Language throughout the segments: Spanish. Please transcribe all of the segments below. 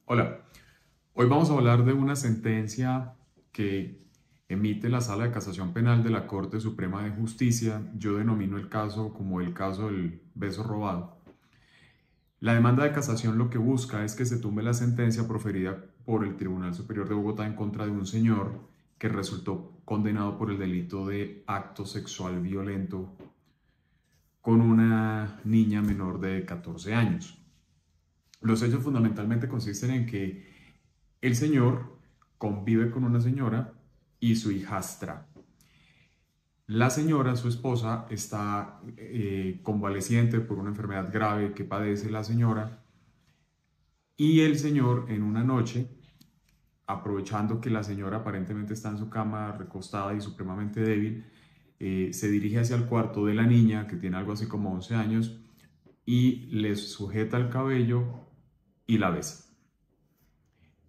Hola, hoy vamos a hablar de una sentencia que emite la Sala de Casación Penal de la Corte Suprema de Justicia. Yo denomino el caso como el caso del beso robado. La demanda de casación lo que busca es que se tumbe la sentencia proferida por el Tribunal Superior de Bogotá en contra de un señor que resultó condenado por el delito de acto sexual violento con una niña menor de 14 años. Los hechos fundamentalmente consisten en que el señor convive con una señora y su hijastra. La señora, su esposa, está convaleciente por una enfermedad grave que padece la señora y el señor en una noche, aprovechando que la señora aparentemente está en su cama recostada y supremamente débil, se dirige hacia el cuarto de la niña, que tiene algo así como 11 años, y le sujeta el cabello y la besa.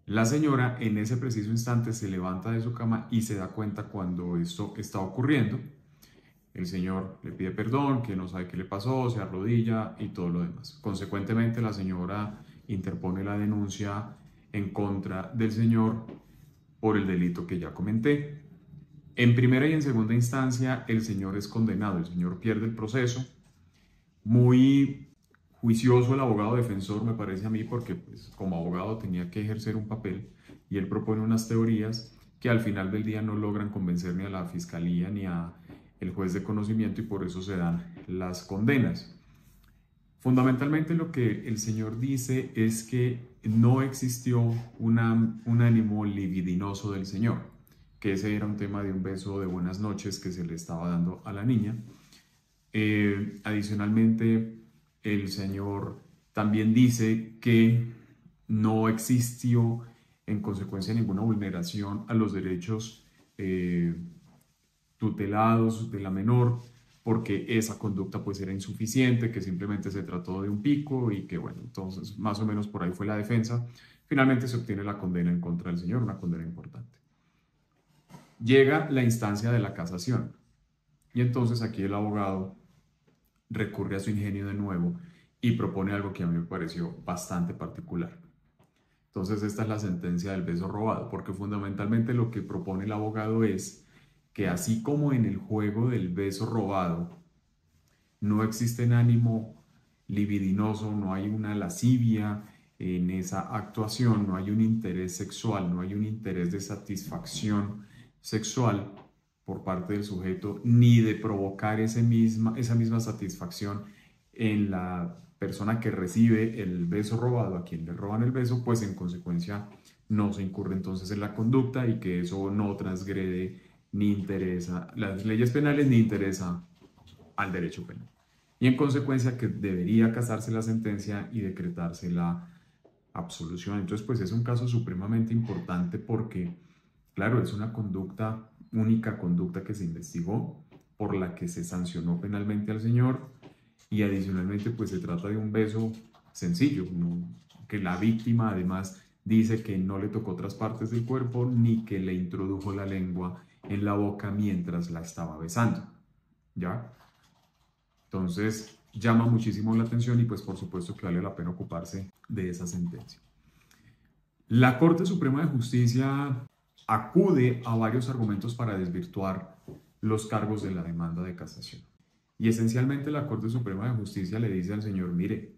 La señora en ese preciso instante se levanta de su cama y se da cuenta cuando esto está ocurriendo. El señor le pide perdón, que no sabe qué le pasó, se arrodilla y todo lo demás. Consecuentemente, la señora interpone la denuncia en contra del señor por el delito que ya comenté. En primera y en segunda instancia, el señor es condenado, el señor pierde el proceso. Muy juicioso el abogado defensor, me parece a mí, porque pues, como abogado tenía que ejercer un papel y él propone unas teorías que al final del día no logran convencer ni a la fiscalía ni a el juez de conocimiento y por eso se dan las condenas. Fundamentalmente lo que el señor dice es que no existió un ánimo libidinoso del señor, que ese era un tema de un beso de buenas noches que se le estaba dando a la niña. Adicionalmente, el señor también dice que no existió en consecuencia ninguna vulneración a los derechos tutelados de la menor, porque esa conducta pues era insuficiente, que simplemente se trató de un pico y que bueno, entonces más o menos por ahí fue la defensa. Finalmente se obtiene la condena en contra del señor, una condena importante. Llega la instancia de la casación y entonces aquí el abogado recurre a su ingenio de nuevo y propone algo que a mí me pareció bastante particular. Entonces esta es la sentencia del beso robado, porque fundamentalmente lo que propone el abogado es que así como en el juego del beso robado no existe un ánimo libidinoso, no hay una lascivia en esa actuación, no hay un interés sexual, no hay un interés de satisfacción sexual por parte del sujeto, ni de provocar esa misma satisfacción en la persona que recibe el beso robado, a quien le roban el beso, pues en consecuencia no se incurre entonces en la conducta y que eso no transgrede ni interesa las leyes penales ni interesa al derecho penal. Y en consecuencia que debería casarse la sentencia y decretarse la absolución. Entonces, pues es un caso supremamente importante porque, claro, es una conducta, única conducta que se investigó, por la que se sancionó penalmente al señor y adicionalmente pues se trata de un beso sencillo, ¿no? Que la víctima además dice que no le tocó otras partes del cuerpo ni que le introdujo la lengua en la boca mientras la estaba besando, ¿ya? Entonces llama muchísimo la atención y pues por supuesto que vale la pena ocuparse de esa sentencia. La Corte Suprema de Justicia acude a varios argumentos para desvirtuar los cargos de la demanda de casación. Y esencialmente la Corte Suprema de Justicia le dice al señor, mire,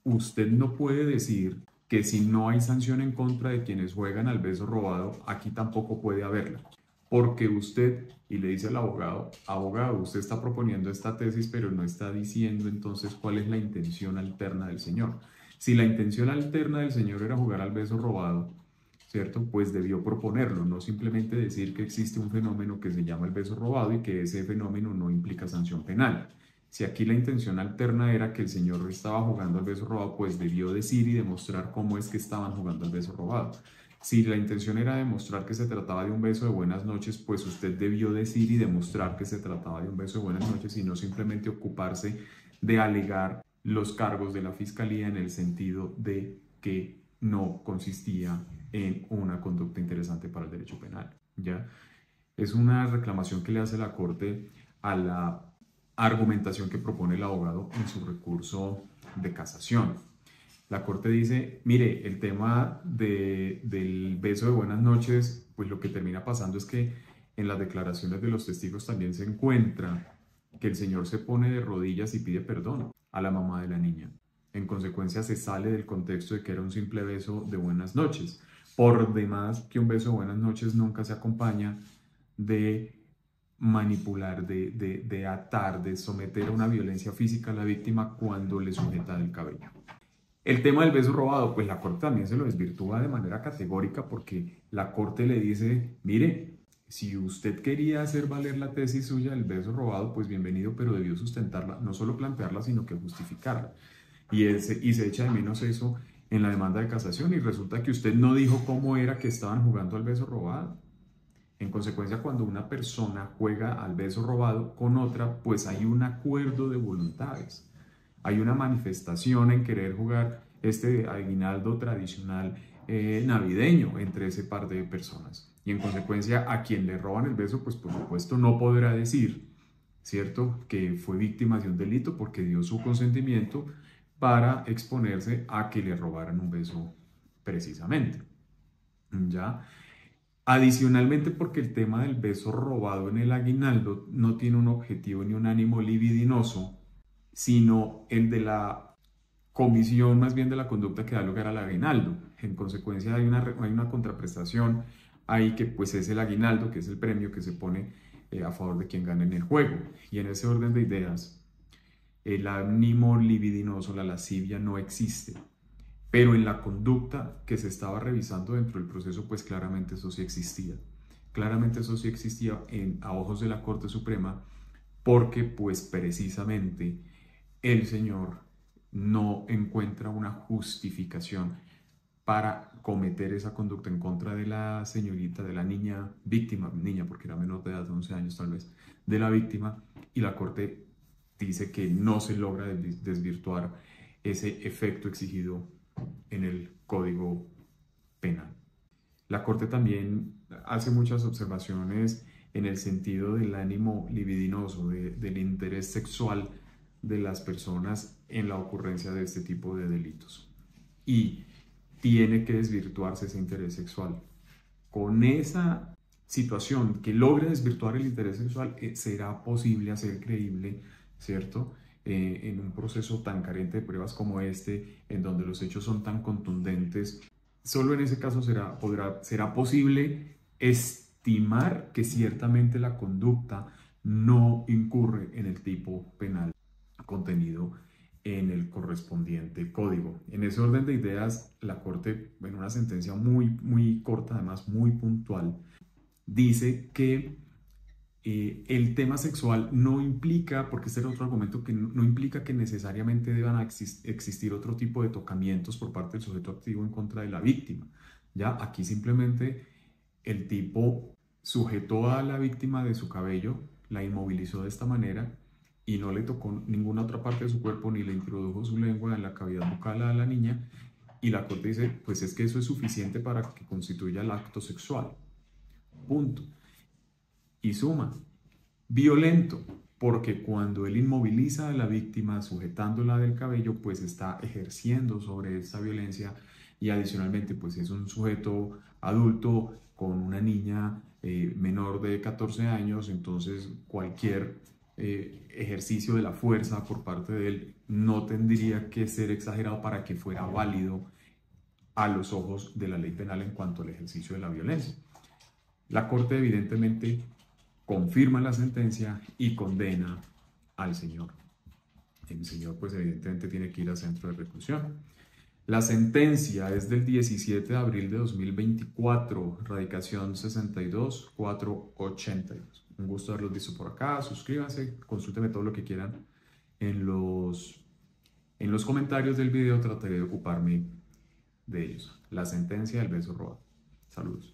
usted no puede decir que si no hay sanción en contra de quienes juegan al beso robado, aquí tampoco puede haberla. Porque usted, y le dice al abogado, abogado, usted está proponiendo esta tesis, pero no está diciendo entonces cuál es la intención alterna del señor. Si la intención alterna del señor era jugar al beso robado, ¿cierto? Pues debió proponerlo, no simplemente decir que existe un fenómeno que se llama el beso robado y que ese fenómeno no implica sanción penal. Si aquí la intención alterna era que el señor estaba jugando al beso robado, pues debió decir y demostrar cómo es que estaban jugando al beso robado. Si la intención era demostrar que se trataba de un beso de buenas noches, pues usted debió decir y demostrar que se trataba de un beso de buenas noches y no simplemente ocuparse de alegar los cargos de la fiscalía en el sentido de que no consistía en una conducta interesante para el derecho penal. ¿Ya? Es una reclamación que le hace la Corte a la argumentación que propone el abogado en su recurso de casación. La corte dice, mire, el tema del beso de buenas noches, pues lo que termina pasando es que en las declaraciones de los testigos también se encuentra que el señor se pone de rodillas y pide perdón a la mamá de la niña. En consecuencia, se sale del contexto de que era un simple beso de buenas noches. Por demás, que un beso de buenas noches nunca se acompaña de manipular, de atar, de someter a una violencia física a la víctima cuando le sujeta del cabello. El tema del beso robado, pues la corte también se lo desvirtúa de manera categórica porque la corte le dice, mire, si usted quería hacer valer la tesis suya del beso robado, pues bienvenido, pero debió sustentarla, no solo plantearla, sino que justificarla. Y se echa de menos eso en la demanda de casación y resulta que usted no dijo cómo era que estaban jugando al beso robado. En consecuencia, cuando una persona juega al beso robado con otra, pues hay un acuerdo de voluntades. Hay una manifestación en querer jugar este aguinaldo tradicional navideño entre ese par de personas. Y en consecuencia, a quien le roban el beso, pues por supuesto no podrá decir, ¿cierto?, que fue víctima de un delito porque dio su consentimiento para exponerse a que le robaran un beso precisamente. ¿Ya? Adicionalmente, porque el tema del beso robado en el aguinaldo no tiene un objetivo ni un ánimo libidinoso, sino el de la comisión más bien de la conducta que da lugar al aguinaldo. En consecuencia hay una contraprestación ahí que pues es el aguinaldo, que es el premio que se pone a favor de quien gana en el juego. Y en ese orden de ideas, el ánimo libidinoso, la lascivia no existe. Pero en la conducta que se estaba revisando dentro del proceso, pues claramente eso sí existía. Claramente eso sí existía a ojos de la Corte Suprema porque pues precisamente el señor no encuentra una justificación para cometer esa conducta en contra de la señorita, de la niña víctima, niña porque era menor de edad, de 11 años tal vez, de la víctima, y la Corte dice que no se logra desvirtuar ese efecto exigido en el Código Penal. La Corte también hace muchas observaciones en el sentido del ánimo libidinoso, del interés sexual de las personas en la ocurrencia de este tipo de delitos. Y tiene que desvirtuarse ese interés sexual. Con esa situación que logre desvirtuar el interés sexual, será posible hacer creíble, ¿cierto?, en un proceso tan carente de pruebas como este, en donde los hechos son tan contundentes, solo en ese caso será posible estimar que ciertamente la conducta no incurre en el tipo penal contenido en el correspondiente código. En ese orden de ideas, la Corte, en una sentencia muy corta, además muy puntual, dice que el tema sexual no implica, porque este era otro argumento, que no implica que necesariamente deban existir otro tipo de tocamientos por parte del sujeto activo en contra de la víctima. Ya aquí simplemente el tipo sujetó a la víctima de su cabello, la inmovilizó de esta manera y no le tocó ninguna otra parte de su cuerpo ni le introdujo su lengua en la cavidad bucal a la niña, y la Corte dice, pues es que eso es suficiente para que constituya el acto sexual. Punto. Y suma, violento, porque cuando él inmoviliza a la víctima sujetándola del cabello, pues está ejerciendo sobre esta violencia, y adicionalmente pues es un sujeto adulto con una niña menor de 14 años, entonces cualquier ejercicio de la fuerza por parte de él no tendría que ser exagerado para que fuera válido a los ojos de la ley penal en cuanto al ejercicio de la violencia. La Corte evidentemente confirma la sentencia y condena al señor. El señor pues evidentemente tiene que ir al centro de reclusión. La sentencia es del 17 de abril de 2024, radicación 62482. Un gusto haberlos visto por acá, suscríbanse, consúltenme todo lo que quieran en los comentarios del video, trataré de ocuparme de ellos. La sentencia del beso robado. Saludos.